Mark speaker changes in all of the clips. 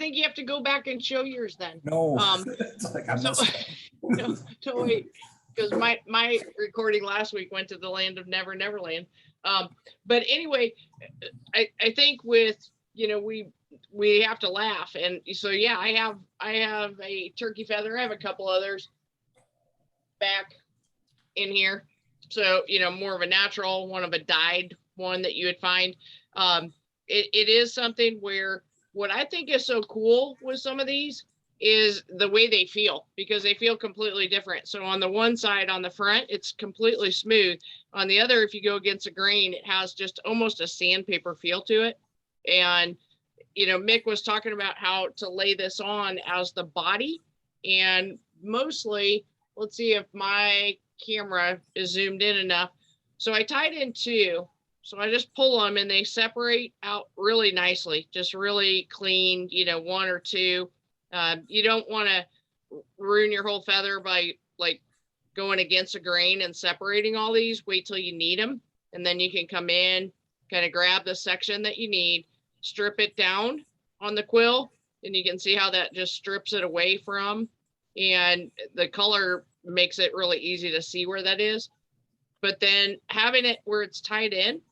Speaker 1: think you have to go back and show yours then.
Speaker 2: No.
Speaker 3: It's like I
Speaker 1: So,
Speaker 3: missed
Speaker 1: no, to wait, because my recording last week went to the land of Never Neverland. But anyway, I think with, you know, we have to laugh. And so, yeah, I have a turkey feather. I have a couple others back in here. So, you know, more of a natural one, of a dyed one that you would find. It is something where what I think is so cool with some of these is the way they feel, because they feel completely different. So on the one side, on the front, it's completely smooth. On the other, if you go against a grain, it has just almost a sandpaper feel to it. And, you know, Mick was talking about how to lay this on as the body. And mostly, let's see if my camera is zoomed in enough. So I tied in two. So I just pull them and they separate out really nicely, just really clean, you know, one or two. You don't want to ruin your whole feather by like going against a grain and separating all these. Wait till you need them. And then you can come in, kind of grab the section that you need, strip it down on the quill. And you can see how that just strips it away from. And the color makes it really easy to see where that is. But then having it where it's tied in,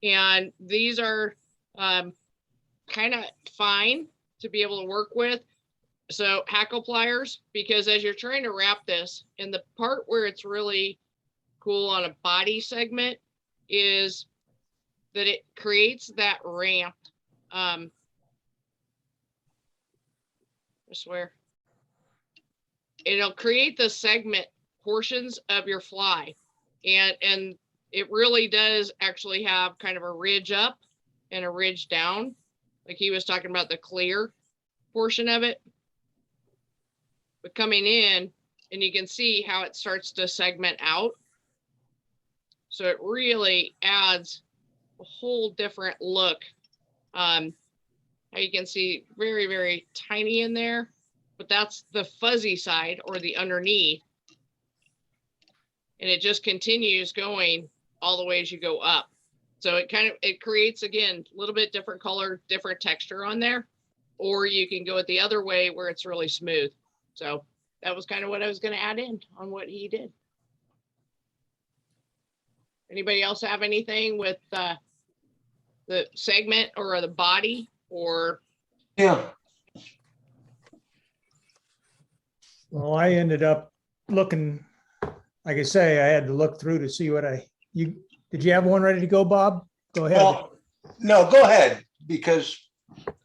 Speaker 1: and these are kind of fine to be able to work with. So hackle pliers, because as you're trying to wrap this, and the part where it's really cool on a body segment is that it creates that ramp. I swear. It'll create the segment portions of your fly. And it really does actually have kind of a ridge up and a ridge down. Like he was talking about the clear portion of it. But coming in, and you can see how it starts to segment out. So it really adds a whole different look. How you can see very, very tiny in there, but that's the fuzzy side or the underneath. And it just continues going all the way as you go up. So it creates, again, a little bit different color, different texture on there, or you can go it the other way where it's really smooth. So that was kind of what I was going to add in on what he did. Anybody else have anything with the segment or the body or?
Speaker 3: Yeah.
Speaker 2: Well, I ended up looking, like I say, I had to look through to see what did you have one ready to go, Bob? Go ahead.
Speaker 3: Well, no, go ahead, because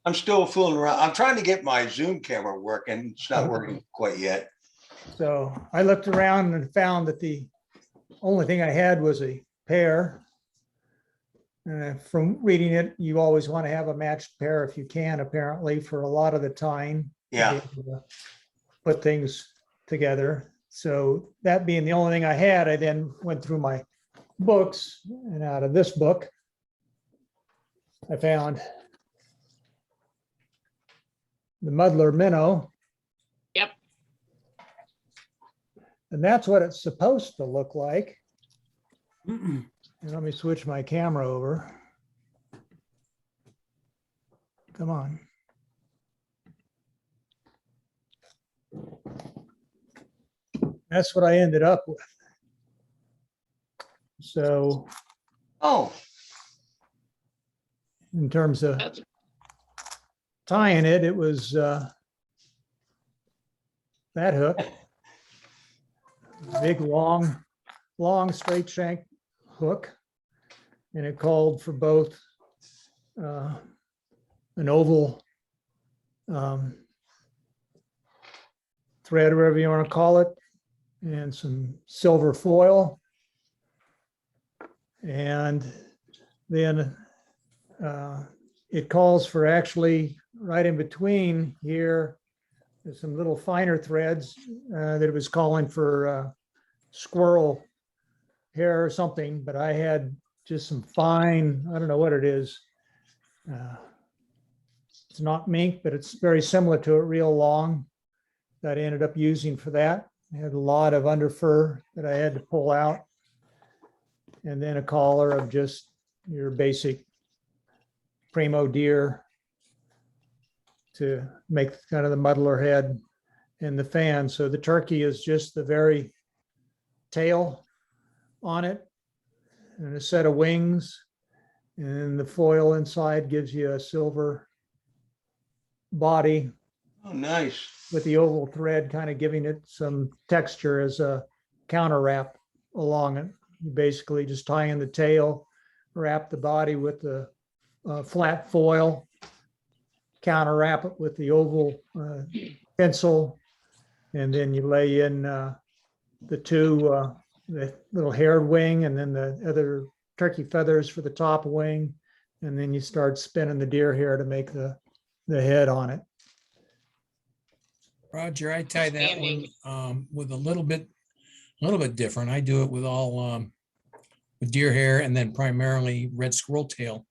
Speaker 3: I'm still fooling around. I'm trying to get my Zoom camera working. It's not working quite yet.
Speaker 2: So I looked around and found that the only thing I had was a pair. From reading it, you always want to have a matched pair if you can, apparently, for a lot of the time.
Speaker 3: Yeah.
Speaker 2: Put things together. So that being the only thing I had, I then went through my books, and out of this book, I found the Muddler Minnow.
Speaker 1: Yep.
Speaker 2: And that's what it's supposed to look like. And let me switch my camera over. Come on. That's what I ended up with. So
Speaker 3: Oh,
Speaker 2: in terms of
Speaker 1: That's
Speaker 2: tying it, it was that hook, big, long, straight shank hook. And it called for both an oval thread, whatever you want to call it, and some silver foil. And then it calls for actually right in between here, there's some little finer threads that it was calling for squirrel hair or something, but I had just some fine, I don't know what it is. It's not mink, but it's very similar to it, real long, that I ended up using for that. I had a lot of under fur that I had to pull out. And then a collar of just your basic Primo deer to make kind of the muddler head and the fan. So the turkey is just the very tail on it and a set of wings. And the foil inside gives you a silver body
Speaker 3: Oh, nice.
Speaker 2: with the oval thread kind of giving it some texture as a counter wrap along it. You basically just tie in the tail, wrap the body with the flat foil, counter wrap it with the oval pencil, and then you lay in the two, the little haired wing and then the other turkey feathers for the top wing. And then you start spinning the deer hair to make the head on it.
Speaker 4: Roger, I tie that
Speaker 1: Outstanding.
Speaker 4: one with a little bit different. I do it with all with deer hair and then primarily red squirrel tail.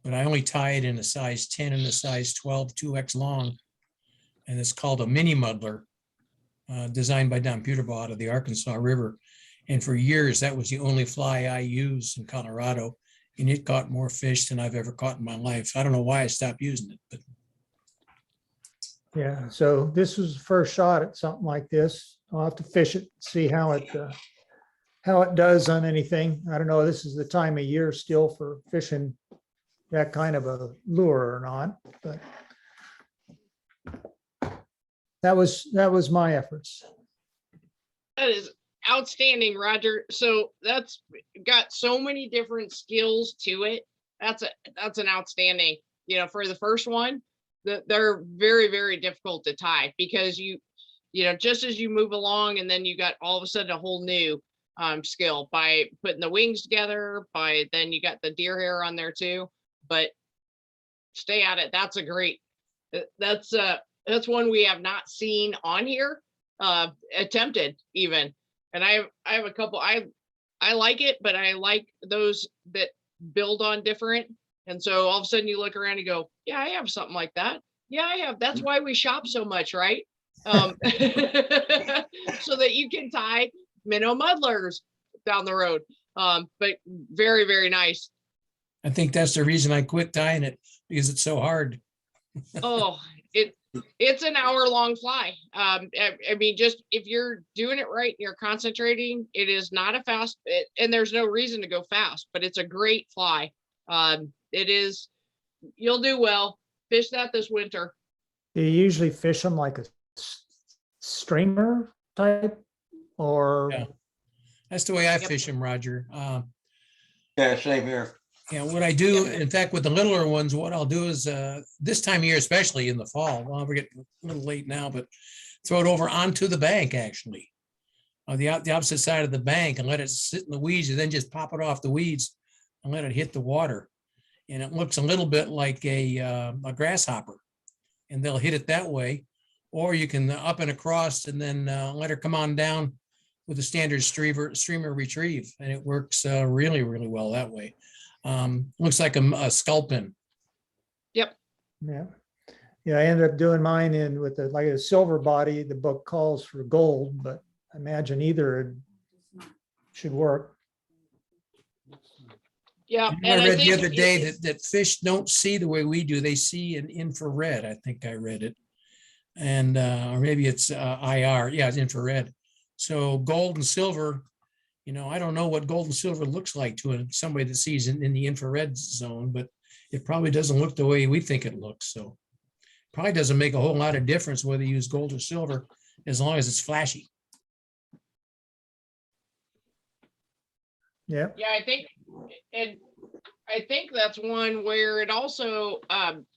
Speaker 4: But I only tie it in a size 10 and a size 12, 2X long. And it's called a mini muddler, designed by Don Peterbot of the Arkansas River. And for years, that was the only fly I used in Colorado. And it caught more fish than I've ever caught in my life. I don't know why I stopped using it, but
Speaker 2: Yeah, so this was the first shot at something like this. I'll have to fish it, see how it does on anything. I don't know, this is the time of year still for fishing that kind of a lure or not, but that was my efforts.
Speaker 1: That is outstanding, Roger. So that's got so many different skills to it. That's an outstanding, for the first one, they're very, very difficult to tie because just as you move along and then you got all of a sudden a whole new skill by putting the wings together, then you got the deer hair on there too, but stay at it. That's that's one we have not seen on here, attempted even. And I have a couple, I like it, but I like those that build on different. And so all of a sudden you look around and go, yeah, I have something like that. Yeah, I have. That's why we shop so much, right? So that you can tie minnow muddlers down the road. But very, very nice.
Speaker 4: I think that's the reason I quit tying it, because it's so hard.
Speaker 1: Oh, it's an hour-long fly. I mean, just if you're doing it right, and you're concentrating, it is not a fast, and there's no reason to go fast, but it's a great fly. It is, you'll do well. Fish that this winter.
Speaker 2: Do you usually fish them like a streamer type or?
Speaker 4: Yeah. That's the way I
Speaker 1: Yep.
Speaker 4: fish them, Roger.
Speaker 3: Yeah, same here.
Speaker 4: What I do, in fact, with the littler ones, what I'll do is this time of year, especially in the fall, well, we're getting a little late now, but throw it over onto the bank, actually, on the opposite side of the bank, and let it sit in the weeds, and then just pop it off the weeds and let it hit the water. And it looks a little bit like a grasshopper, and they'll hit it that way. Or you can up and across and then let her come on down with a standard streamer retrieve, and it works really, really well that way. Looks like a skull pin.
Speaker 2: Yeah. Yeah, I ended up doing mine in with like a silver body. The book calls for gold, but I imagine either should work.
Speaker 1: Yeah.
Speaker 4: I
Speaker 1: And
Speaker 4: read the
Speaker 1: think
Speaker 4: other day that fish don't see the way we do. They see in infrared. I think I read it. And, or maybe it's IR. Yeah, it's infrared. So gold and silver, I don't know what gold and silver looks like to somebody that sees in the infrared zone, but it probably doesn't look the way we think it looks. So probably doesn't make a whole lot of difference whether you use gold or silver, as long as it's flashy.
Speaker 2: Yeah.
Speaker 1: Yeah, I think that's one where it also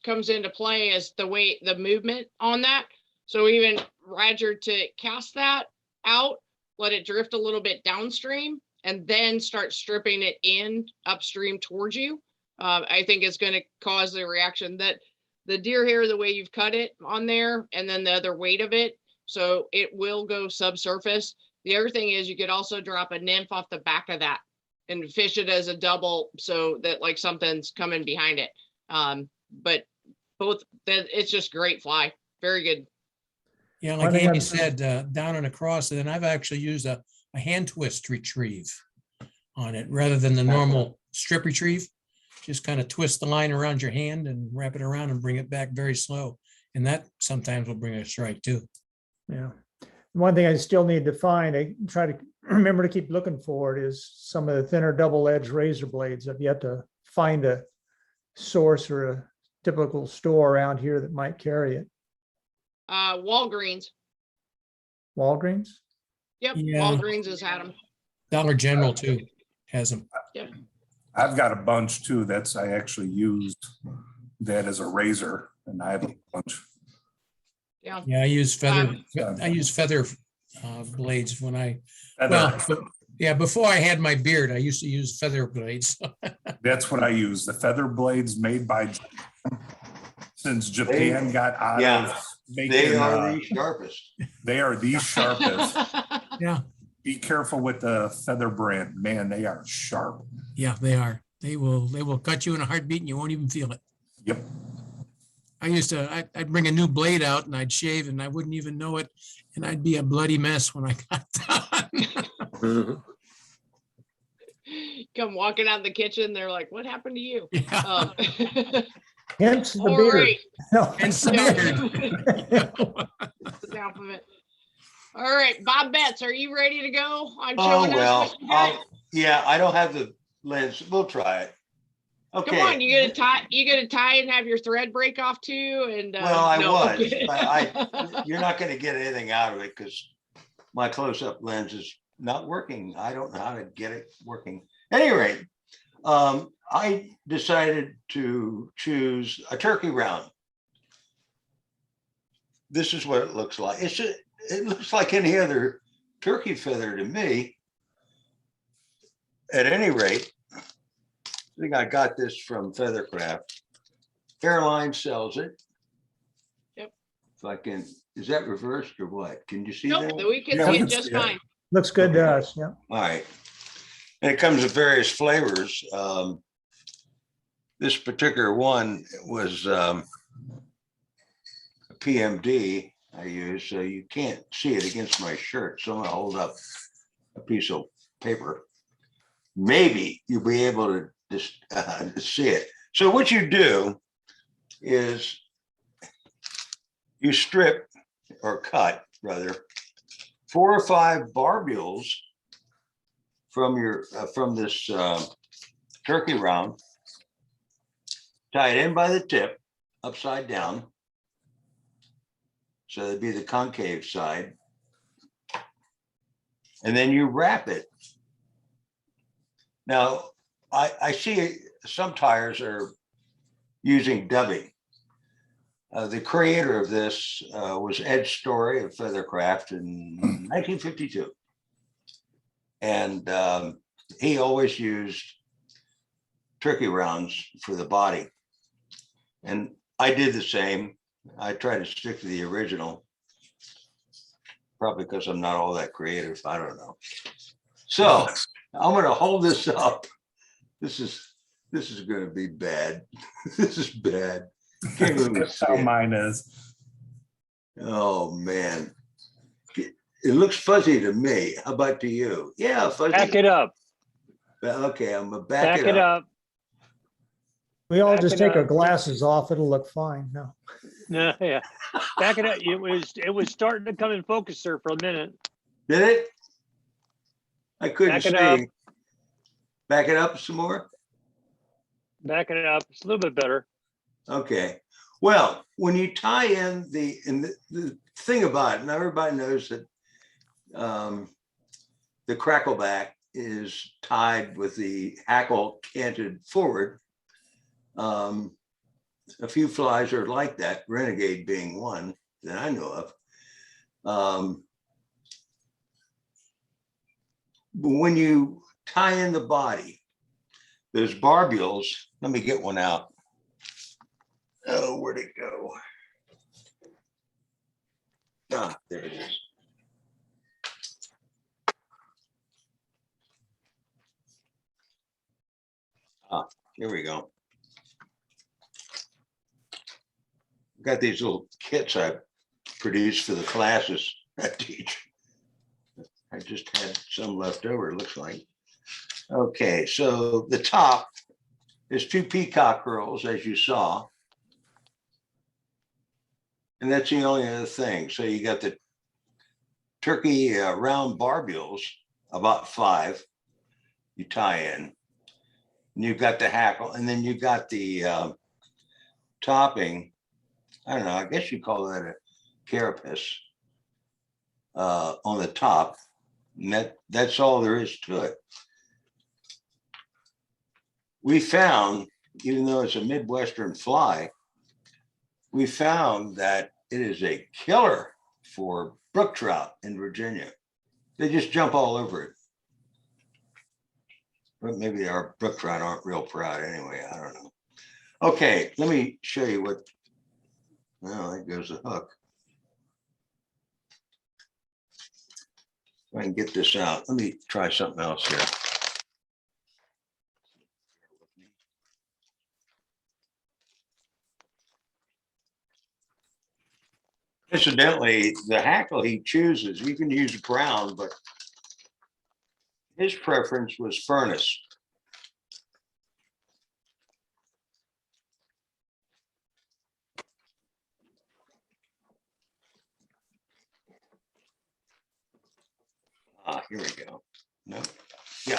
Speaker 1: comes into play as the movement on that. So even Roger, to cast that out, let it drift a little bit downstream, and then start stripping it in upstream towards you. I think it's going to cause the reaction that the deer hair, the way you've cut it on there, and then the other weight of it, so it will go subsurface. The other thing is you could also drop a nymph off the back of that and fish it as a double, so that like something's coming behind it. But both, it's just great fly. Very good.
Speaker 4: Yeah,
Speaker 2: One
Speaker 4: like
Speaker 2: thing
Speaker 4: Andy
Speaker 2: I've-
Speaker 4: said, down and across, and then I've actually used a hand twist retrieve on it rather than the normal strip retrieve. Just kind of twist the line around your hand and wrap it around and bring it back very slow. And that sometimes will bring a strike too.
Speaker 2: Yeah. One thing I still need to find, I try to remember to keep looking for it, is some of the thinner double-edged razor blades. I've yet to find a source or a typical store around here that might carry it.
Speaker 1: Walgreens.
Speaker 2: Walgreens?
Speaker 1: Yep,
Speaker 4: Yeah.
Speaker 1: Walgreens has had them.
Speaker 4: Dollar General too has them.
Speaker 5: I've got a bunch too. I actually used that as a razor and I have a bunch.
Speaker 1: Yeah.
Speaker 4: Yeah, I use feather,
Speaker 5: Um,
Speaker 4: I use feather blades when I,
Speaker 5: Feather,
Speaker 4: well, yeah, before I had my beard, I used to use feather blades.
Speaker 5: that's what I use. The feather blades made by Japan. Since Japan got out
Speaker 3: Yeah.
Speaker 5: of
Speaker 3: They
Speaker 5: making,
Speaker 3: are the sharpest.
Speaker 5: they are the sharpest.
Speaker 4: Yeah,
Speaker 5: Be careful with the feather brand. Man, they are sharp.
Speaker 4: yeah, they are. They will cut you in a heartbeat and you won't even feel it.
Speaker 5: Yep.
Speaker 4: I'd bring a new blade out and I'd shave and I wouldn't even know it. And I'd be a bloody mess when I got done.
Speaker 1: Come walking out of the kitchen, they're like, what happened to you?
Speaker 4: Yeah.
Speaker 1: Um,
Speaker 2: Hence the
Speaker 1: all
Speaker 2: beard.
Speaker 1: right.
Speaker 2: No.
Speaker 4: And some beard.
Speaker 1: That's half of it. All right, Bob Betts, are you ready to go? I'm
Speaker 3: Oh,
Speaker 1: showing us
Speaker 3: well,
Speaker 1: what you got.
Speaker 3: yeah, I don't have the lens. We'll try it.
Speaker 1: Come
Speaker 3: Okay.
Speaker 1: on, you gonna tie and have your thread break off too? And
Speaker 3: Well, I
Speaker 1: no,
Speaker 3: was,
Speaker 1: okay.
Speaker 3: but you're not gonna get anything out of it because my close-up lens is not working. I don't know how to get it working. At any rate, I decided to choose a turkey round. This is what it looks like. It looks like any other turkey feather to me. At any rate, I think I got this from Feathercraft. Caroline sells it.
Speaker 1: Yep.
Speaker 3: If I can, is that reversed or what? Can you see
Speaker 1: Nope,
Speaker 3: that?
Speaker 1: we can
Speaker 5: Yeah,
Speaker 1: see
Speaker 5: we
Speaker 1: it
Speaker 5: can
Speaker 1: just
Speaker 5: see it.
Speaker 1: fine.
Speaker 2: Looks good to us, yeah.
Speaker 3: All right. And it comes in various flavors. This particular one was a PMD I use, so you can't see it against my shirt. So I'm gonna hold up a piece of paper. Maybe you'll be able to just see it. So what you do is you strip or cut rather 4 or 5 barbules from your from this turkey round, tie it in by the tip upside down. So that'd be the concave side. And then you wrap it. Now, I see some tires are using dubbing. The creator of this was Ed Story of Feathercraft in 1952. And he always used turkey rounds for the body. And I did the same. I try to stick to the original. Probably because I'm not all that creative. I don't know. So I'm going to hold this up. This is going to be bad. This is bad. Can't really
Speaker 5: That's
Speaker 3: see
Speaker 5: how
Speaker 3: it.
Speaker 5: mine is.
Speaker 3: Oh, man. It looks fuzzy to me. How about to you? Yeah, fuzzy.
Speaker 6: Back it up.
Speaker 3: Okay, I'm gonna
Speaker 6: Back it up.
Speaker 2: We all
Speaker 6: Back
Speaker 2: just
Speaker 6: it
Speaker 2: take our
Speaker 6: up.
Speaker 2: glasses off, it'll look fine. No.
Speaker 6: No, yeah. Back it up. It was starting to come in focus, sir, for a minute.
Speaker 3: Did it? I couldn't
Speaker 6: Back it up.
Speaker 3: see. Back it up some more?
Speaker 6: Backing it up. It's a little bit better.
Speaker 3: Okay. Well, when you tie in the thing about it, now everybody knows that the crackleback is tied with the hackle canted forward. A few flies are like that, Renegade being one that I know of. But when you tie in the body, those barbules, let me get one out. Oh, where'd it go? Ah, there it is. Ah, here we go. Got these little kits I produced for the classes I teach. I just had some left over, it looks like. Okay, so the top is 2 peacock curls, as you saw. And that's the only other thing. So you got the turkey round barbules, about 5, you tie in. And you've got the hackle, and then you've got the topping. I don't know, I guess you call that a carapace on the top. And that's all there is to it. We found, even though it's a Midwestern fly, we found that it is a killer for brook trout in Virginia. They just jump all over it. But maybe our brook trout aren't real proud anyway. I don't know. Okay, let me show you what. Well, there goes the hook. If I can get this out, let me try something else here. Incidentally, the hackle he chooses, you can use brown, but his preference was furnace. Here we go. No, yeah.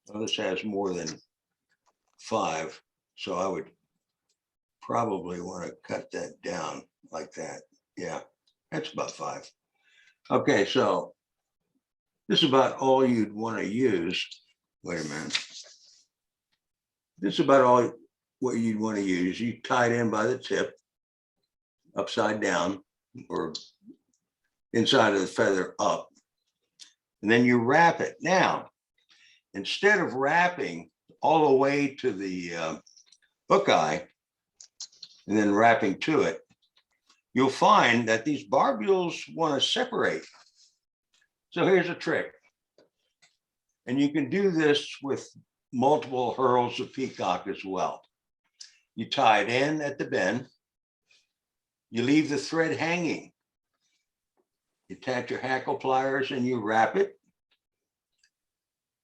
Speaker 3: Well, this has more than 5, so I would probably want to cut that down like that. Yeah, that's about 5. Okay, so this is about all you'd want to use. Wait a minute. This is about all what you'd want to use. You tie it in by the tip, upside down, or inside of the feather up, and then you wrap it. Now, instead of wrapping all the way to the hook eye and then wrapping to it, you'll find that these barbules want to separate. So here's a trick. And you can do this with multiple hurls of peacock as well. You tie it in at the bend. You leave the thread hanging. You attach your hackle pliers and you wrap it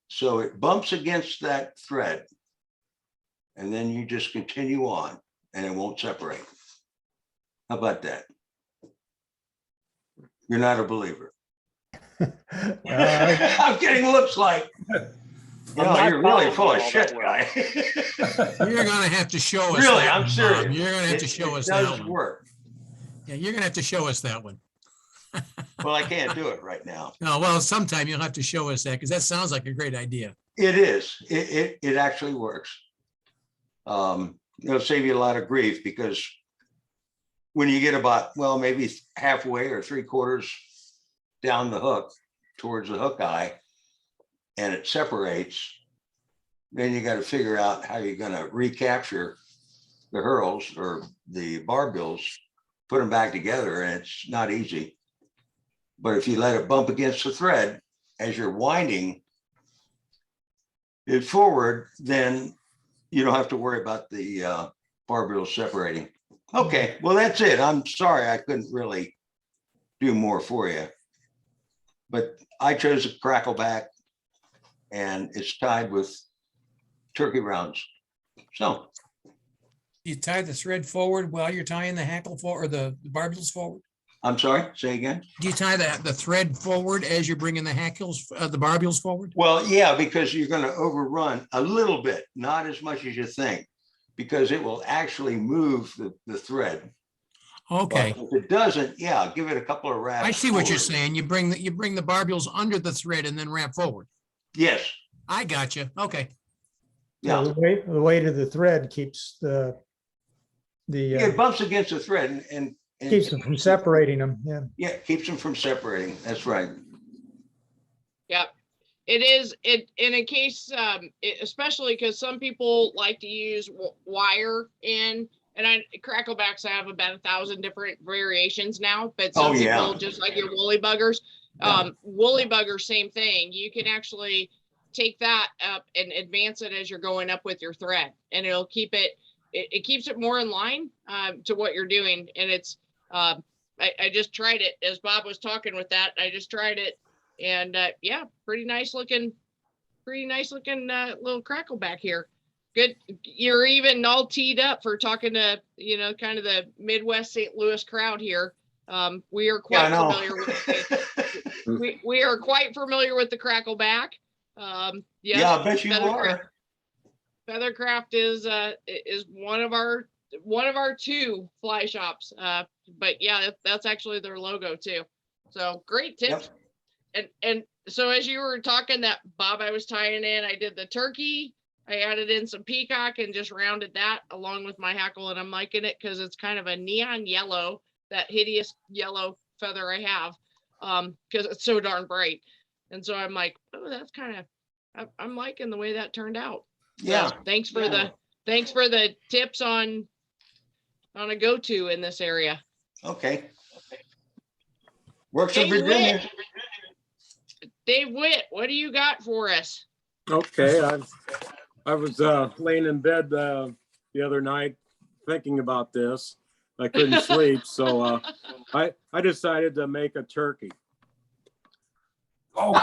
Speaker 3: so it bumps against that thread. And then you just continue on and it won't separate. How about that? You're not a believer. I'm getting looks like,
Speaker 6: not
Speaker 3: you're really
Speaker 6: following
Speaker 3: full of
Speaker 6: all
Speaker 3: shit,
Speaker 6: that well.
Speaker 3: guy.
Speaker 4: You're gonna have to show us.
Speaker 3: Really,
Speaker 4: that
Speaker 3: I'm
Speaker 4: one,
Speaker 3: serious.
Speaker 4: Bob. You're gonna have to show us that
Speaker 3: It does
Speaker 4: one.
Speaker 3: work.
Speaker 4: Yeah, you're gonna have to show us that one.
Speaker 3: Well, I can't do it right now.
Speaker 4: No, well, sometime you'll have to show us that because that sounds like a great idea.
Speaker 3: It is. It actually works. It'll save you a lot of grief because when you get about, well, maybe halfway or 3/4 down the hook towards the hook eye and it separates, then you got to figure out how you're going to recapture the hurls or the barbills, put them back together, and it's not easy. But if you let it bump against the thread as you're winding it forward, then you don't have to worry about the barbills separating. Okay, well, that's it. I'm sorry I couldn't really do more for you. But I chose a crackleback and it's tied with turkey rounds. So
Speaker 4: You tie the thread forward while you're tying the hackle forward or the barbules forward?
Speaker 3: I'm sorry, say again.
Speaker 4: Do you tie the thread forward as you're bringing the hackles, the barbules forward?
Speaker 3: Well, yeah, because you're going to overrun a little bit, not as much as you think, because it will actually move the thread.
Speaker 4: Okay,
Speaker 3: But if it doesn't, yeah, give it a couple of wraps.
Speaker 4: I see what you're
Speaker 3: forward.
Speaker 4: saying. You bring the barbules under the thread and then wrap forward.
Speaker 3: Yes,
Speaker 4: I got you. Okay.
Speaker 3: yeah.
Speaker 2: The weight of the thread keeps
Speaker 3: It bumps against the thread and
Speaker 2: keeps them from separating them. Yeah.
Speaker 3: Yeah, keeps them from separating. That's right.
Speaker 1: Yep. It is, in a case, especially because some people like to use wire in, and cracklebacks have about 1,000 different variations now, but some
Speaker 3: Oh, yeah.
Speaker 1: people just like your woolly buggers.
Speaker 3: Yeah.
Speaker 1: Woolly bugger, same thing. You can actually take that up and advance it as you're going up with your thread, and it'll keep it keeps it more in line to what you're doing. And it's, I just tried it as Bob was talking with that. I just tried it And yeah, pretty nice looking little crackle back here. Good. You're even all teed up for talking to, kind of the Midwest St. Louis crowd here. We are
Speaker 3: Yeah, I
Speaker 1: quite
Speaker 3: know.
Speaker 1: familiar with we are quite familiar with the crackleback. Yes,
Speaker 3: Yeah, I bet you are.
Speaker 1: Feathercraft is one of our two fly shops. But yeah, that's actually their logo too. So great tips.
Speaker 3: Yep.
Speaker 1: And so as you were talking that Bob, I was tying in, I did the turkey, I added in some peacock and just rounded that along with my hackle, and I'm liking it because it's kind of a neon yellow, that hideous yellow feather I have, because it's so darn bright. And so I'm like, oh, that's kind of, I'm liking the way that turned out.
Speaker 3: Yeah.
Speaker 1: So thanks for the tips on a go-to in this area.
Speaker 3: Okay. Works in
Speaker 1: Dave
Speaker 3: Virginia.
Speaker 1: Witt. Dave Witt, what do you got for us?
Speaker 7: Okay, I was laying in bed the other night thinking about this. I couldn't sleep, so I decided to make a turkey.
Speaker 5: Oh,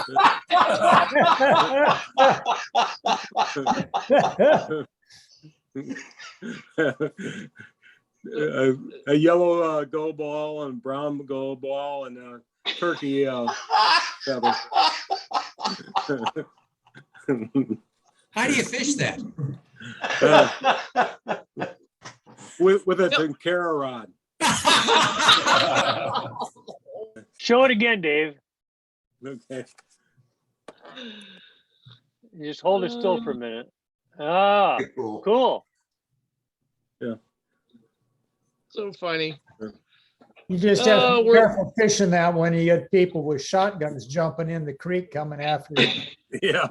Speaker 7: a yellow go ball and brown go ball and a turkey feather.
Speaker 4: How do you fish that?
Speaker 7: With a Tenkara rod.
Speaker 6: Show it again, Dave.
Speaker 7: Okay.
Speaker 6: Just hold it still for a minute. Ah,
Speaker 3: Cool.
Speaker 6: cool.
Speaker 1: So funny.
Speaker 2: You just have to be
Speaker 1: we're-
Speaker 2: careful fishing that when you get people with shotguns jumping in the creek coming after you.
Speaker 7: Yeah.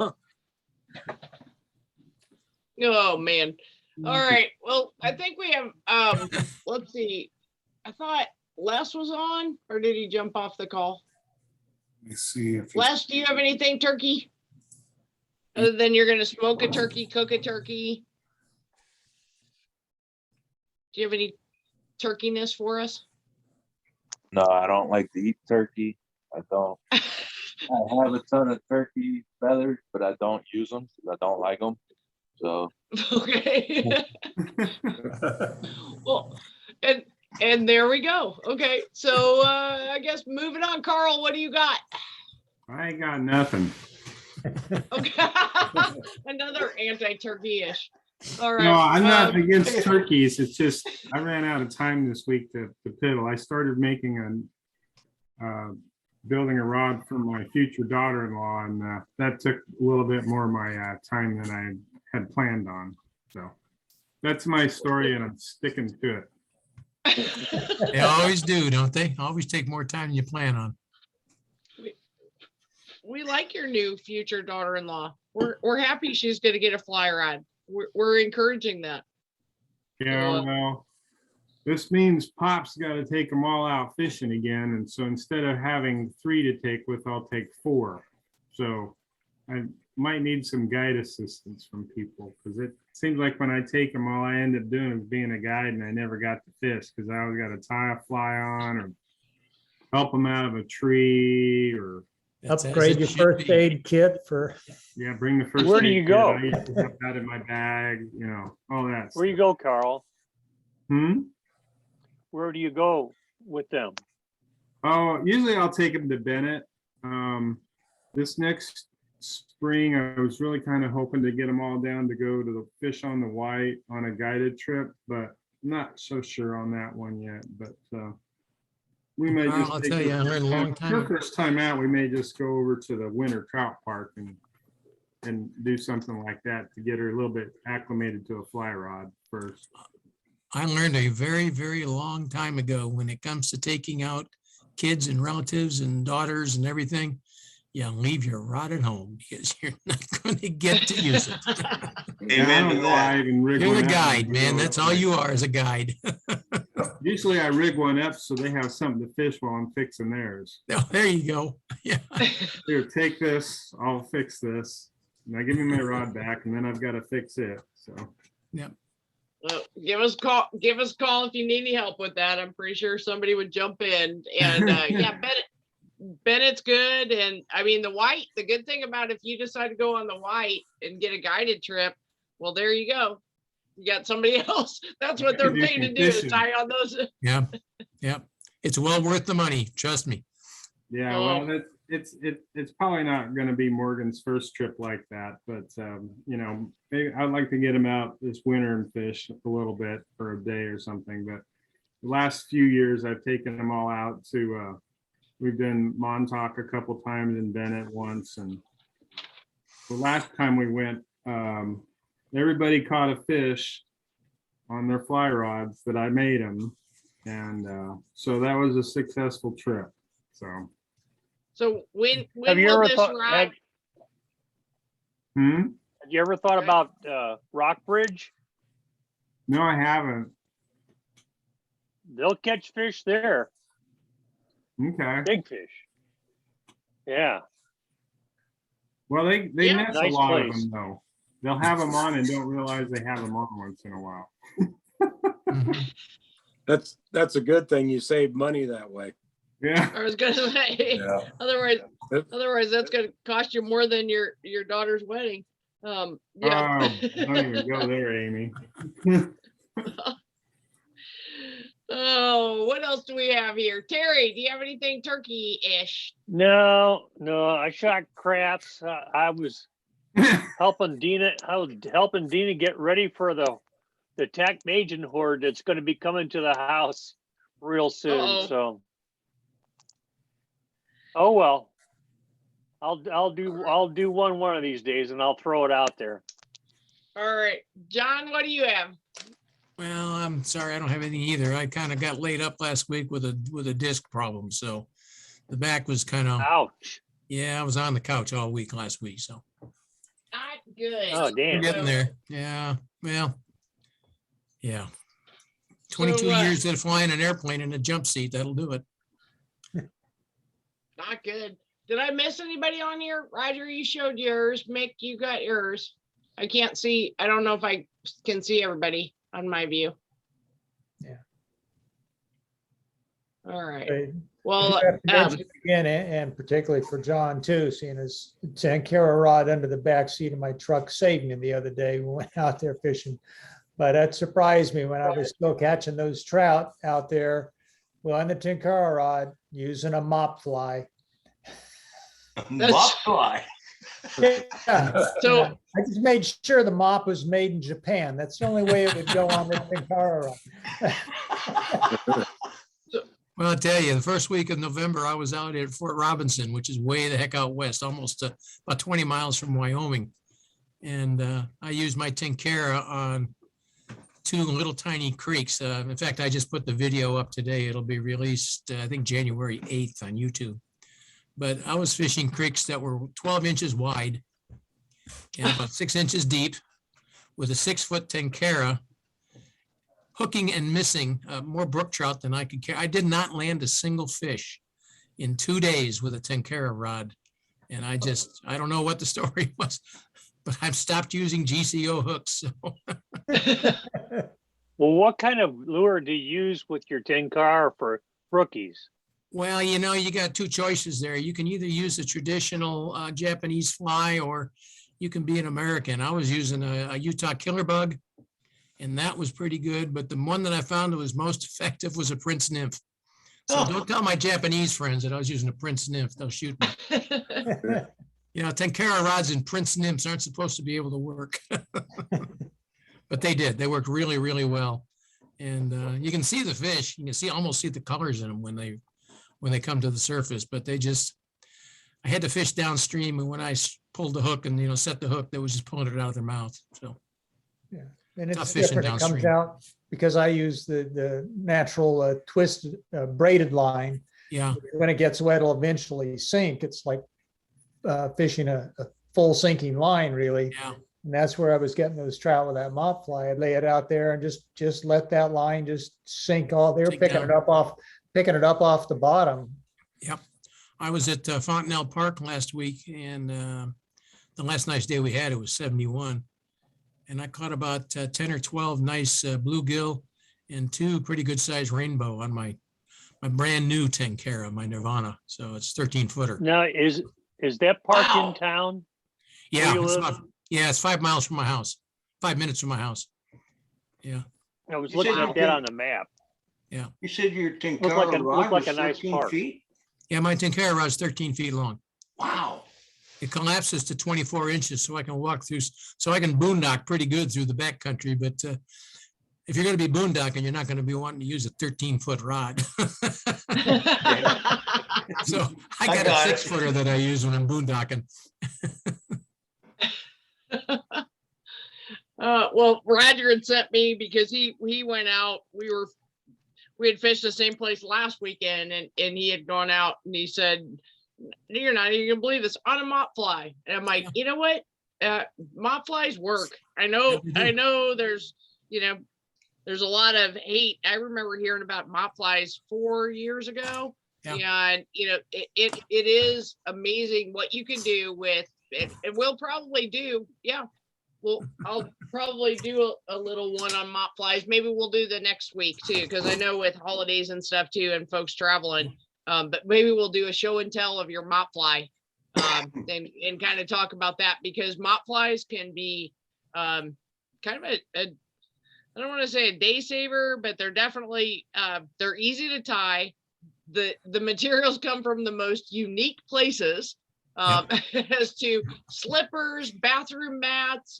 Speaker 1: Oh man. All right. Well, I think we have let's see. I thought Les was on, or did he jump off the call?
Speaker 5: let me see if.
Speaker 1: Les, do you have anything turkey? Other than you're gonna smoke a turkey, cook a turkey. Do you have any turkeyness for us?
Speaker 8: No, I don't like to eat turkey. I don't. I have a ton of turkey feathers, but I don't use them because I don't like them. So
Speaker 1: Okay. Well, and there we go. Okay. So I guess moving on, Carl, what do you got?
Speaker 9: I ain't got nothing.
Speaker 1: Okay. Another anti-turkey-ish. All right.
Speaker 9: No, I'm not
Speaker 1: um,
Speaker 9: against turkeys. It's just, I ran out of time this week to piddle. I started making building a rod for my future daughter-in-law, and that took a little bit more of my time than I had planned on. So that's my story, and I'm sticking to it.
Speaker 4: They always do, don't they? Always take more time than you plan on.
Speaker 1: we like your new future daughter-in-law. We're happy she's going to get a fly rod. We're encouraging that.
Speaker 9: Yeah, well, this means Pop's got to take them all out fishing again. And so instead of having 3 to take with, I'll take 4. So I might need some guide assistance from people, because it seems like when I take them, all I end up doing is being a guide, and I never got to fish because I always got to tie a fly on or help them out of a tree, or
Speaker 4: That's as
Speaker 2: Upgrade
Speaker 4: it
Speaker 2: your
Speaker 4: should
Speaker 2: first
Speaker 4: be.
Speaker 2: aid kit for,
Speaker 9: yeah, bring the first.
Speaker 6: Where do
Speaker 9: aid
Speaker 6: you
Speaker 9: kit.
Speaker 6: go?
Speaker 9: I used to have that in my bag, all that.
Speaker 6: Where you
Speaker 9: stuff.
Speaker 6: go, Carl? Where do you go with them?
Speaker 9: Oh, usually I'll take them to Bennett. This next spring, I was really kind of hoping to get them all down to go to the Fish on the White on a guided trip, but not so sure on that one yet. But we may
Speaker 4: Carl,
Speaker 9: just.
Speaker 4: I'll
Speaker 9: take
Speaker 4: tell you, I
Speaker 9: the
Speaker 4: learned a long time
Speaker 9: Our
Speaker 4: ago.
Speaker 9: first time out, we may just go over to the Winter Trout Park and do something like that to get her a little bit acclimated to a fly rod first.
Speaker 4: I learned a very, very long time ago, when it comes to taking out kids and relatives and daughters and everything, you leave your rod at home because you're not going to get to use it.
Speaker 9: I
Speaker 3: Amen
Speaker 9: don't
Speaker 3: to
Speaker 9: know why I
Speaker 3: that.
Speaker 9: even rig
Speaker 4: You're
Speaker 9: one
Speaker 4: the
Speaker 9: up
Speaker 4: guide,
Speaker 9: and
Speaker 4: man.
Speaker 9: go
Speaker 4: That's all
Speaker 9: like-
Speaker 4: you are, is a guide.
Speaker 9: Usually I rig one up so they have something to fish while I'm fixing theirs.
Speaker 4: Oh, there you go. Yeah.
Speaker 9: Here, take this, I'll fix this. Now give me my rod back, and then I've got to fix it, so.
Speaker 1: Well, give us a call if you need any help with that. I'm pretty sure somebody would jump in. And yeah, Bennett's good. And I mean, the white, the good thing about if you decide to go on the white and get a guided trip, well, there you go. You got somebody else. That's what they're
Speaker 9: Do
Speaker 1: paying to
Speaker 9: some
Speaker 1: do is
Speaker 9: fishing.
Speaker 1: tie on those.
Speaker 4: Yeah, yeah. It's well worth the money, trust me.
Speaker 9: Yeah,
Speaker 1: Oh.
Speaker 9: well, it's probably not gonna be Morgan's first trip like that, but, you know, maybe I'd like to get him out this winter and fish a little bit for a day or something, but the last few years I've taken them all out to, we've done Montauk a couple times and Bennett once, and the last time we went, everybody caught a fish on their fly rods that I made them. And so that was a successful trip. So,
Speaker 1: So when
Speaker 6: Have you
Speaker 1: will
Speaker 6: ever
Speaker 1: this
Speaker 6: thought,
Speaker 1: rod?
Speaker 9: hmm?
Speaker 6: have you ever thought about Rockbridge?
Speaker 9: No, I haven't.
Speaker 6: They'll catch fish there,
Speaker 9: Okay.
Speaker 6: big fish. Yeah,
Speaker 9: Well, they
Speaker 1: Yeah.
Speaker 9: miss a
Speaker 6: Nice
Speaker 9: lot of
Speaker 6: place.
Speaker 9: them though. They'll have them on and don't realize they have them on once in a while.
Speaker 4: Mhm.
Speaker 7: That's a good thing. You save money that way.
Speaker 9: Yeah.
Speaker 1: I was gonna say,
Speaker 5: Yeah.
Speaker 1: otherwise that's gonna cost you more than your daughter's wedding. Yeah.
Speaker 9: Don't even go there, Amy.
Speaker 1: Oh, what else do we have here? Terry, do you have anything turkey-ish?
Speaker 6: no, I shot craps. I was helping Dina. I was helping Dina get ready for the attack agent horde that's going to be coming to the house real soon.
Speaker 1: Uh-oh.
Speaker 6: So, oh well, I'll do one of these days, and I'll throw it out there.
Speaker 1: All right, John, what do you have?
Speaker 4: Well, I'm sorry, I don't have anything either. I kind of got laid up last week with a disc problem, so the back was kind of,
Speaker 6: Ouch!
Speaker 4: yeah, I was on the couch all week last week, so
Speaker 1: Not good.
Speaker 6: Oh
Speaker 4: we're
Speaker 6: damn!
Speaker 4: getting there. Yeah, well, yeah. 22
Speaker 1: So,
Speaker 4: years of flying an airplane in a jump seat, that'll do it.
Speaker 1: Not good. Did I miss anybody on here? Roger, you showed yours. Mick, you got yours. I can't see. I don't know if I can see everybody on my view.
Speaker 2: Yeah.
Speaker 1: All right.
Speaker 2: Right.
Speaker 1: Well,
Speaker 2: You have to mention again, and particularly for John too, seeing his Tenkara rod under the back seat of my truck saved me the other day. We went out there fishing. But that surprised me when I was still catching those trout out there. Well, on the Tenkara rod, using a mop fly.
Speaker 3: Mop fly.
Speaker 2: Yeah.
Speaker 1: So-
Speaker 2: I just made sure the mop was made in Japan. That's the only way it would go on the Tenkara rod.
Speaker 4: Well, I'll tell you, the first week of November, I was out at Fort Robinson, which is way the heck out west, almost about 20 miles from Wyoming. And I used my Tenkara on two little tiny creeks. In fact, I just put the video up today. It'll be released, I think, January 8th on YouTube. But I was fishing creeks that were 12 inches wide and about 6 inches deep with a 6-foot Tenkara, hooking and missing more brook trout than I could carry. I did not land a single fish in 2 days with a Tenkara rod. And I don't know what the story was, but I've stopped using GCO hooks. So.
Speaker 6: Well, what kind of lure do you use with your Tenkara for brookies?
Speaker 4: Well, you got two choices there. You can either use a traditional Japanese fly, or you can be an American. I was using a Utah killer bug, and that was pretty good. But the one that I found that was most effective was a Prince Nymph. So don't tell my Japanese friends that I was using a Prince Nymph. They'll shoot me. Tenkara rods and Prince Nymphs aren't supposed to be able to work. But they did. They worked really, really well. And you can see the fish. You can almost see the colors in them when they come to the surface. But I had to fish downstream, and when I pulled the hook and set the hook, they was just pulling it out of their mouth. So
Speaker 2: Yeah, and
Speaker 4: Tough
Speaker 2: it's
Speaker 4: fishing
Speaker 2: different. It comes
Speaker 4: downstream.
Speaker 2: out because I use the natural twisted braided line.
Speaker 4: yeah,
Speaker 2: When it gets wet, it'll eventually sink. It's like fishing a full sinking line, really.
Speaker 4: yeah.
Speaker 2: And that's where I was getting those trout with that mop fly. I'd lay it out there and just let that line just sink all. They were
Speaker 4: Sink
Speaker 2: picking
Speaker 4: down.
Speaker 2: it up off the bottom.
Speaker 4: Yep. I was at Fontenelle Park last week, and the last nice day we had, it was 71. And I caught about 10 or 12 nice bluegill and 2 pretty good sized rainbow on my My brand new Tenkara, my Nirvana. So it's 13-footer.
Speaker 6: Now, is that parked
Speaker 3: Wow.
Speaker 6: in town?
Speaker 4: Yeah,
Speaker 6: you
Speaker 4: it's
Speaker 6: live?
Speaker 4: about, yeah, it's 5 miles from my house, 5 minutes from my house. Yeah.
Speaker 6: I was
Speaker 3: You
Speaker 6: looking
Speaker 3: said
Speaker 6: at
Speaker 3: you
Speaker 6: that
Speaker 3: could-
Speaker 6: on the map.
Speaker 3: You said your
Speaker 6: like
Speaker 3: Tenkara
Speaker 6: a-
Speaker 3: rod
Speaker 6: looked like
Speaker 3: was
Speaker 6: a nice
Speaker 3: 13
Speaker 6: park.
Speaker 3: feet?
Speaker 4: Yeah, my Tenkara rod's 13 feet long.
Speaker 3: Wow.
Speaker 4: It collapses to 24 inches so I can walk through, so I can boondock pretty good through the backcountry. But if you're going to be boondocking, you're not going to be wanting to use a 13-foot rod. So I
Speaker 3: I
Speaker 4: got
Speaker 3: got
Speaker 4: a
Speaker 3: it.
Speaker 4: 6-footer that I use when I'm boondocking.
Speaker 1: Well, Roger had sent me because he went out. We had fished the same place last weekend, and he had gone out and he said, "You're not even gonna believe this on a mop fly." And I'm like, you know what? Mop flies work. I know.
Speaker 4: Yeah, they do.
Speaker 1: I know. There's there's a lot of hate. I remember hearing about mop flies 4 years ago.
Speaker 4: Yeah.
Speaker 1: And it is amazing what you can do with it. And we'll probably do, yeah. Well, I'll probably do a little one on mop flies. Maybe we'll do the next week too, because I know with holidays and stuff too, and folks traveling. But maybe we'll do a show and tell of your mop fly, and kind of talk about that, because mop flies can be kind of a I don't want to say a day saver, but they're definitely they're easy to tie. The materials come from the most unique places, as to slippers, bathroom mats,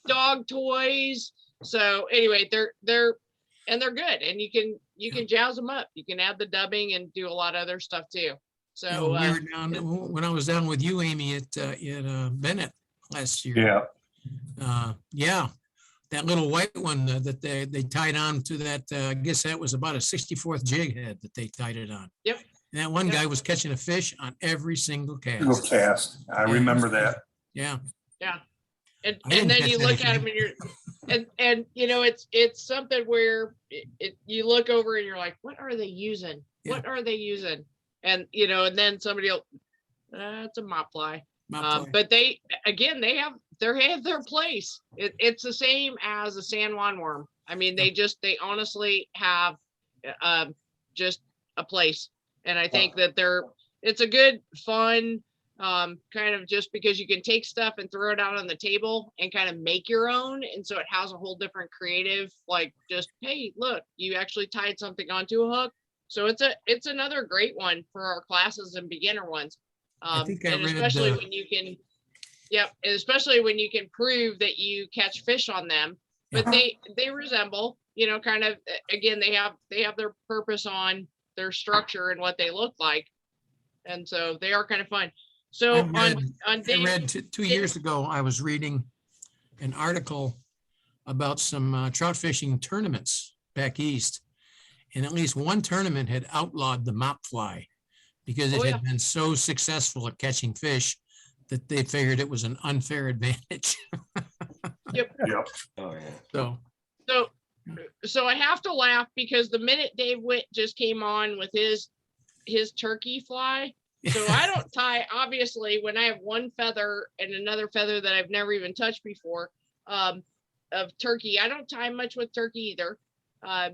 Speaker 1: dog toys. So anyway, they're good, and you can jazz them up. You can add the dubbing and do a lot of other stuff too. So
Speaker 4: we were down, when I was down with you, Amy, at Bennett last year.
Speaker 5: Yeah.
Speaker 4: Yeah, that little white one that they tied on to that, I guess that was about a 64th jig head that they tied it on.
Speaker 1: Yep.
Speaker 4: And that one
Speaker 1: Yep.
Speaker 4: guy was catching a fish on every single
Speaker 5: Single
Speaker 4: cast.
Speaker 5: cast. I
Speaker 4: Yeah.
Speaker 5: remember that.
Speaker 4: Yeah.
Speaker 1: and
Speaker 4: I didn't
Speaker 1: then
Speaker 4: catch
Speaker 1: you look at them
Speaker 4: anything.
Speaker 1: and it's something where you look over and you're like, what are they using?
Speaker 4: Yeah.
Speaker 1: What are they using? And and then somebody will, it's a mop fly.
Speaker 4: Mop fly.
Speaker 1: But they have their place. It's the same as a San Juan worm. I mean, they honestly have just a place. And I think that it's a good, fun, kind of, just because you can take stuff and throw it out on the table and kind of make your own. And so it has a whole different creative, like, just, hey, look, you actually tied something onto a hook. So it's another great one for our classes and beginner ones.
Speaker 4: I think I
Speaker 1: And
Speaker 4: read,
Speaker 1: especially when you can, yep, and especially when you can prove that you catch fish on them. But they resemble, kind of, again, they have their purpose on their structure and what they look like. And so they are kind of fun. So
Speaker 4: I
Speaker 1: on Dave,
Speaker 4: read 2 years ago, I was reading an article about some trout fishing tournaments back east. And at least one tournament had outlawed the mop fly because it
Speaker 1: Oh, yeah.
Speaker 4: had been so successful at catching fish that they figured it was an unfair advantage.
Speaker 5: Yep.
Speaker 3: Oh, yeah.
Speaker 1: so I have to laugh because the minute Dave Witt just came on with his turkey fly. So I don't tie, obviously, when I have one feather and another feather that I've never even touched before, of turkey, I don't tie much with turkey either. I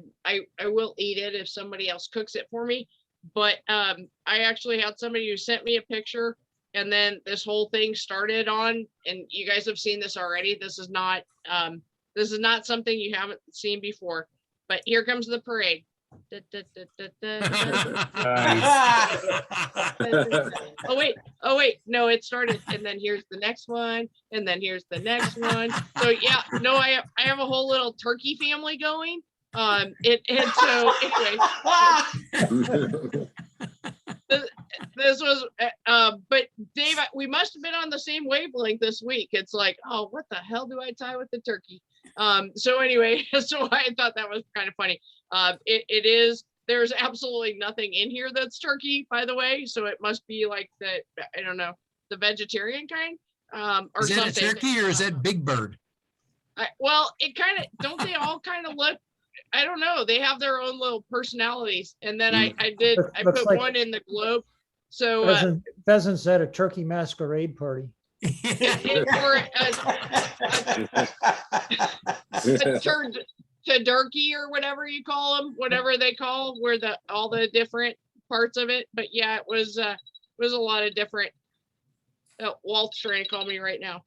Speaker 1: will eat it if somebody else cooks it for me. But I actually had somebody who sent me a picture, and then this whole thing started on, and you guys have seen this already. This is not something you haven't seen before. But here comes the parade. Oh wait, no, it started, and then here's the next one, and then here's the next one. So yeah, no, I have a whole little turkey family going. And so anyway, this was, but Dave, we must have been on the same wavelength this week. It's like, oh, what the hell do I tie with the turkey? So anyway, so I thought that was kind of funny. It is, there's absolutely nothing in here that's turkey, by the way. So it must be like the, I don't know, the vegetarian kind, or
Speaker 4: Is that
Speaker 1: something.
Speaker 4: a turkey or is that Big Bird?
Speaker 1: Well, it kind of, don't they all kind of look, I don't know, they have their own little personalities. And then I
Speaker 2: Looks
Speaker 1: put
Speaker 2: like-
Speaker 1: one in the globe. So
Speaker 2: Pheasants at a turkey masquerade party.
Speaker 1: or a turkey or whatever you call them, whatever they call where all the different parts of it. But yeah, it was a lot of different. Walt's trying to call me right now.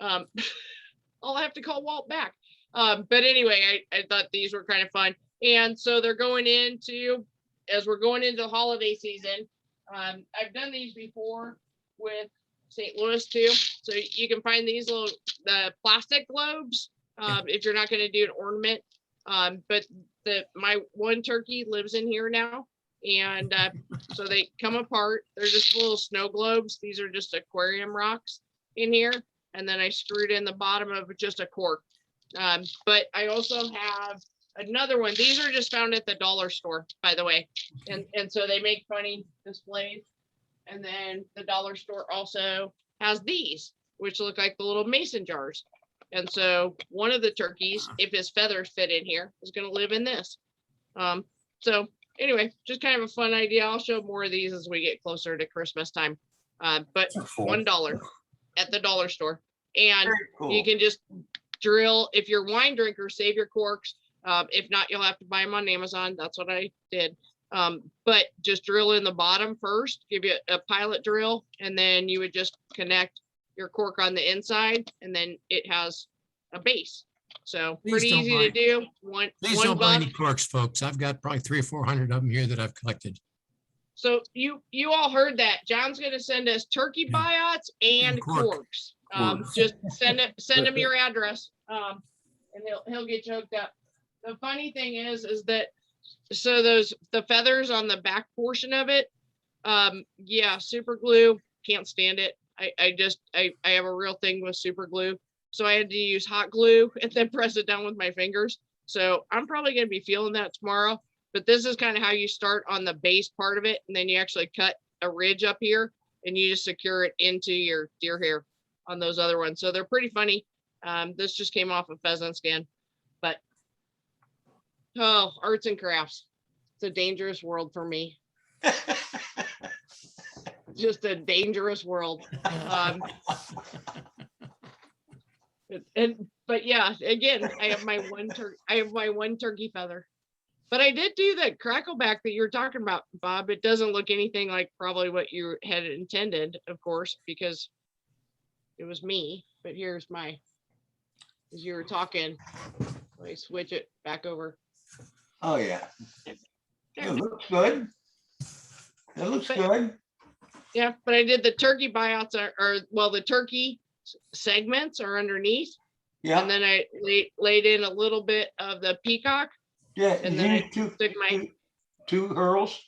Speaker 1: I'll have to call Walt back. But anyway, I thought these were kind of fun. And so they're going into, as we're going into the holiday season, I've done these before with St. Louis too. So you can find these the plastic globes if you're not going to do an ornament. But my one turkey lives in here now. And so they come apart. They're just little snow globes. These are just aquarium rocks in here. And then I screwed in the bottom of just a cork. But I also have another one. These are just found at the dollar store, by the way. And so they make funny displays. And then the dollar store also has these, which look like the little mason jars. And so one of the turkeys, if his feathers fit in here, is going to live in this. So anyway, just kind of a fun idea. I'll show more of these as we get closer to Christmas time. But $1 at the dollar store. And
Speaker 3: Cool.
Speaker 1: you can just drill, if you're wine drinker, save your corks. If not, you'll have to buy them on Amazon. That's what I did. But just drill in the bottom first, give you a pilot drill, and then you would just connect your cork on the inside, and then it has a base. So
Speaker 4: Please
Speaker 1: pretty
Speaker 4: don't
Speaker 1: easy
Speaker 4: buy-
Speaker 1: to do.
Speaker 4: Please
Speaker 1: One
Speaker 4: don't buy
Speaker 1: buck.
Speaker 4: any corks, folks. I've got probably 300 or 400 of them here that I've collected.
Speaker 1: So you all heard that. John's gonna send us turkey
Speaker 4: Yeah.
Speaker 1: buyouts and
Speaker 4: And cork.
Speaker 1: corks. Just send him your address. And he'll get you hooked up. The funny thing is that so the feathers on the back portion of it, yeah, super glue, can't stand it. I have a real thing with super glue. So I had to use hot glue and then press it down with my fingers. So I'm probably gonna be feeling that tomorrow. But this is kind of how you start on the base part of it. And then you actually cut a ridge up here and you just secure it into your deer hair on those other ones. So they're pretty funny. This just came off a pheasant skin, but arts and crafts. It's a dangerous world for me. Just a dangerous world. But yeah, again, I have my one turkey feather. But I did do the crackleback that you were talking about, Bob. It doesn't look anything like probably what you had intended, of course, because it was me. But here's as you were talking, let me switch it back over.
Speaker 3: Oh, yeah. It looks good. It looks good.
Speaker 1: Yeah, but I did the turkey buyouts the turkey segments are underneath.
Speaker 3: Yeah.
Speaker 1: And then I laid in a little bit of the peacock.
Speaker 3: Yeah.
Speaker 1: And
Speaker 3: you
Speaker 1: then
Speaker 3: need
Speaker 1: I
Speaker 3: two,
Speaker 1: took my,
Speaker 3: two hurls.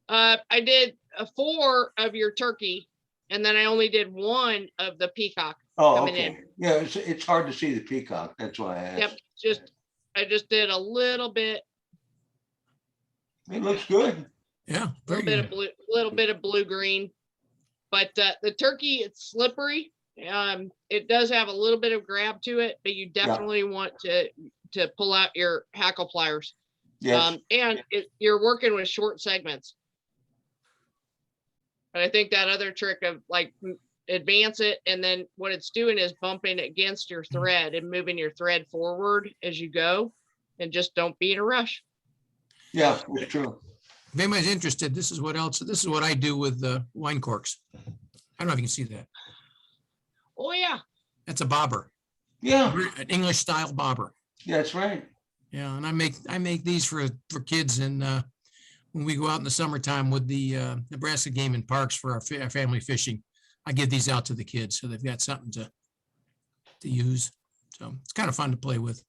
Speaker 1: I did 4 of your turkey, and then I only did 1 of the peacock.
Speaker 3: Oh,
Speaker 1: coming
Speaker 3: okay.
Speaker 1: in.
Speaker 3: Yeah, it's hard to see the peacock. That's why I asked.
Speaker 1: Yep, I just did a little bit,
Speaker 3: It looks good.
Speaker 4: Yeah, very good.
Speaker 1: little bit of blue green. But the turkey, it's slippery. It does have a little bit of grab to it, but you definitely want to pull out your hackle pliers.
Speaker 3: Yes.
Speaker 1: And you're working with short segments. But I think that other trick of like advance it, and then what it's doing is bumping against your thread and moving your thread forward as you go, and just don't be in a rush.
Speaker 3: Yeah, it's true.
Speaker 4: If anybody's interested, this is what I do with wine corks. I don't know if you can see that.
Speaker 1: Oh yeah.
Speaker 4: That's a bobber,
Speaker 3: Yeah,
Speaker 4: an English style bobber.
Speaker 3: that's right.
Speaker 4: Yeah, and I make these for kids, and when we go out in the summertime with the Nebraska Game and Parks for our family fishing, I give these out to the kids so they've got something to use. So it's kind of fun to play with.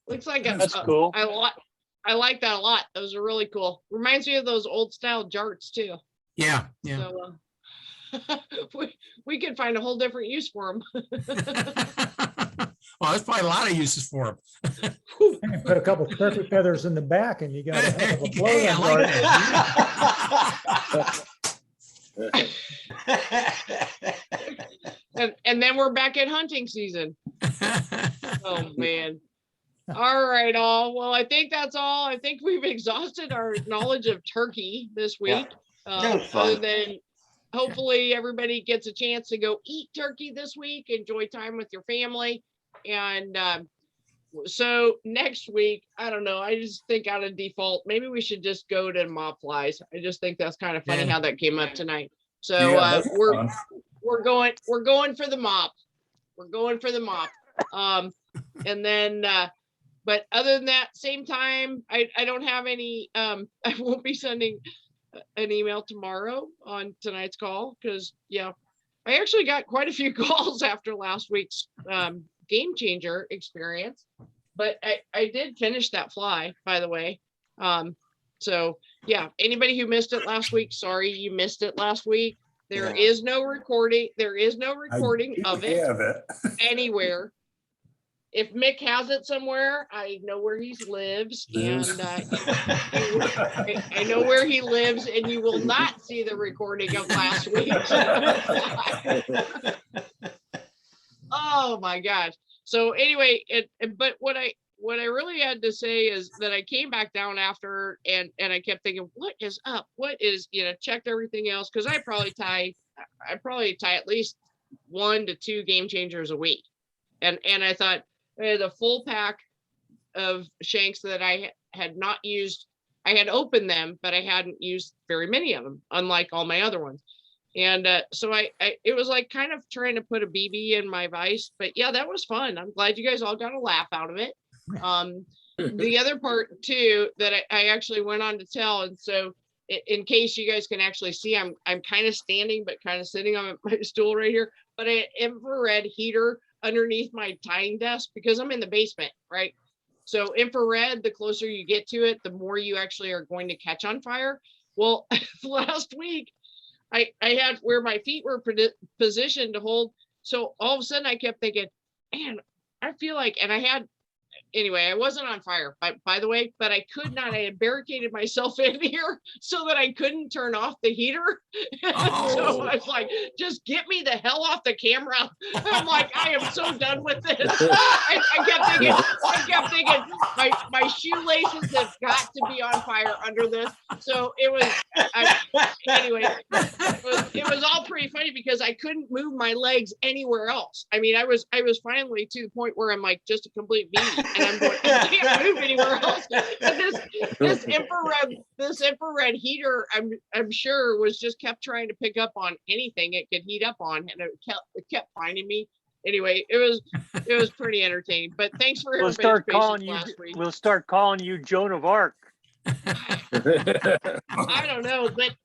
Speaker 1: Looks like
Speaker 6: That's cool.
Speaker 1: I like that a lot. Those are really cool. Reminds me of those old style jarts too.
Speaker 4: Yeah.
Speaker 1: So we could find a whole different use for them.
Speaker 4: Well, there's probably a lot of uses for them.
Speaker 2: Put a couple turkey feathers in the back and you got a heck of a
Speaker 4: Hey, I
Speaker 2: blowing dart.
Speaker 1: and then we're back in hunting season. Oh man. All right, all. Well, I think that's all. I think we've exhausted our knowledge of turkey this week.
Speaker 3: That was fun.
Speaker 1: Other than hopefully everybody gets a chance to go eat turkey this week, enjoy time with your family. And so next week, I don't know. I just think out of default, maybe we should just go to mop flies. I just think that's kind of funny
Speaker 4: Yeah.
Speaker 1: how that came up tonight. So
Speaker 5: Yeah, that's
Speaker 1: we're
Speaker 5: fun.
Speaker 1: we're going for the mop. We're going for the mop. And then but other than that, same time, I don't have any I won't be sending an email tomorrow on tonight's call because I actually got quite a few calls after last week's game changer experience, but I did finish that fly, by the way. So yeah, anybody who missed it last week, sorry you missed it last week. There
Speaker 3: Yeah.
Speaker 1: is no recording. There is no recording
Speaker 5: I
Speaker 1: of
Speaker 5: do
Speaker 1: it
Speaker 5: have it.
Speaker 1: anywhere. If Mick has it somewhere, I know where he lives, and I know where he lives, and you will not see the recording of last week. Oh my gosh. So anyway, but what I really had to say is that I came back down after and I kept thinking, what is up? What is, checked everything else. Cause I probably tie at least 1 to 2 game changers a week. And I thought the full pack of shanks that I had not used, I had opened them, but I hadn't used very many of them, unlike all my other ones. And so it was like kind of trying to put a BB in my vise, but yeah, that was fun. I'm glad you guys all got a laugh out of it. The other part too, that I actually went on to tell. And so in case you guys can actually see, I'm kind of standing, but kind of sitting on my stool right here, but an infrared heater underneath my tying desk because I'm in the basement, right? So infrared, the closer you get to it, the more you actually are going to catch on fire. Well, last week, I had where my feet were positioned to hold. So all of a sudden I kept thinking, man, I feel like, and anyway, I wasn't on fire, by the way, but I could not, I had barricaded myself in here so that I couldn't turn off the heater. So I was like, just get me the hell off the camera. I'm like, I am so done with this. I kept thinking, my shoelaces have got to be on fire under this. So it was, anyway, it was all pretty funny because I couldn't move my legs anywhere else. I mean, I was finally to the point where I'm like just a complete beast. And I'm going, I can't move anywhere else. And this infrared heater, I'm sure was just kept trying to pick up on anything it could heat up on, and it kept finding me. Anyway, it was pretty entertaining. But thanks for
Speaker 6: We'll
Speaker 1: everybody's
Speaker 6: start
Speaker 1: patience
Speaker 6: calling you.
Speaker 1: last week.
Speaker 6: We'll start calling you Joan of Arc.
Speaker 1: I don't know, but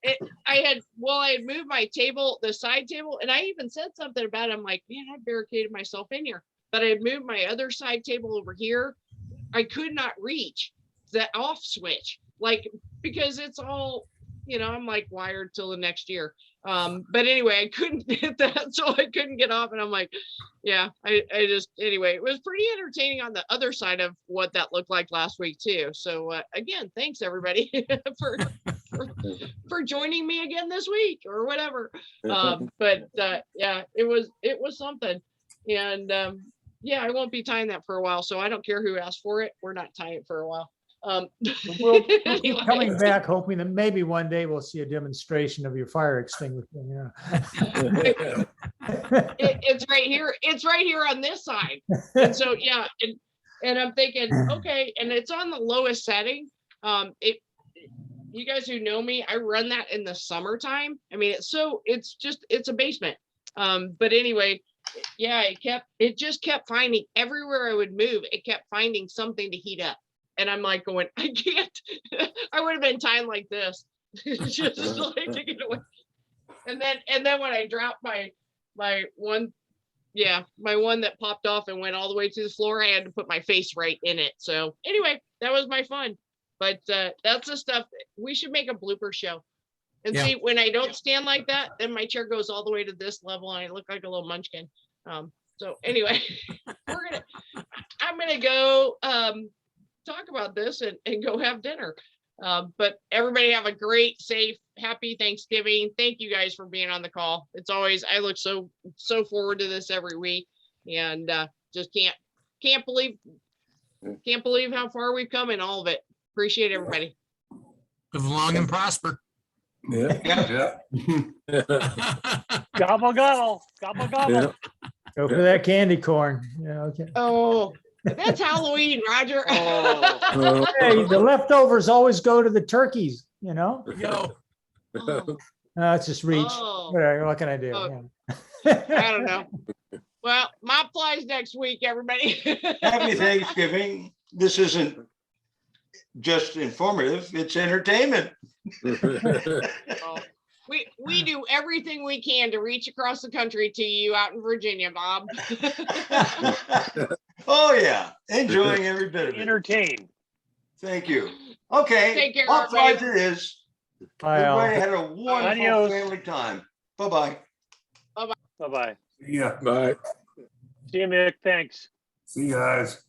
Speaker 1: I had moved my table, the side table, and I even said something about it. I'm like, man, I barricaded myself in here. But I had moved my other side table over here. I could not reach the off switch, like, because it's all, I'm like wired till the next year. But anyway, I couldn't get that, so I couldn't get off. And I'm like, yeah, anyway, it was pretty entertaining on the other side of what that looked like last week too. So again, thanks everybody for joining me again this week or whatever. But yeah, it was something. And yeah, I won't be tying that for a while, so I don't care who asked for it. We're not tying it for a while.
Speaker 2: We'll keep coming back, hoping that maybe one day we'll see a demonstration of your fire extinguisher. Yeah.
Speaker 1: It's right here. It's right here on this side. And so yeah, and I'm thinking, okay, and it's on the lowest setting. You guys who know me, I run that in the summertime. I mean, it's a basement. But anyway, yeah, it just kept finding everywhere I would move, it kept finding something to heat up. And I'm like going, I can't, I would have been tying like this. Just like to get away. And then when I dropped my one that popped off and went all the way to the floor, I had to put my face right in it. So anyway, that was my fun. But that's the stuff we should make a blooper show. And
Speaker 4: Yeah.
Speaker 1: see, when I don't stand like that, then my chair goes all the way to this level and I look like a little munchkin. So anyway, I'm gonna go talk about this and go have dinner. But everybody have a great, safe, happy Thanksgiving. Thank you guys for being on the call. It's always, I look so forward to this every week, and just can't believe how far we've come in all of it. Appreciate everybody.
Speaker 4: Live long and prosper.
Speaker 5: Yeah.
Speaker 6: Gobble, gobble, gobble, gobble.
Speaker 7: Yeah.
Speaker 2: Go for that candy corn. Yeah, okay.
Speaker 1: Oh, That's Halloween, Roger.
Speaker 6: Oh,
Speaker 2: Hey, the leftovers always go to the turkeys, you know?
Speaker 4: Yo,
Speaker 1: Oh,
Speaker 2: It's just reach.
Speaker 1: Oh.
Speaker 2: Whatever, what can I do?
Speaker 1: Oh.
Speaker 2: Yeah.
Speaker 1: I don't know. Well, mop flies next week, everybody.
Speaker 3: Happy Thanksgiving. This isn't just informative, it's entertainment.
Speaker 1: Oh, we do everything we can to reach across the country to you out in Virginia, Bob.
Speaker 3: Oh, yeah, enjoying every bit of it.
Speaker 6: entertain.
Speaker 3: Thank you. Okay.
Speaker 1: Take care,
Speaker 3: Pop flies
Speaker 1: everybody.
Speaker 3: it is.
Speaker 2: Bye, all.
Speaker 3: Everybody had a wonderful
Speaker 6: Adios.
Speaker 3: family time. Bye-bye.
Speaker 6: Bye-bye.
Speaker 5: Yeah,
Speaker 7: Bye.
Speaker 6: See you, Mick. Thanks.
Speaker 5: see you guys.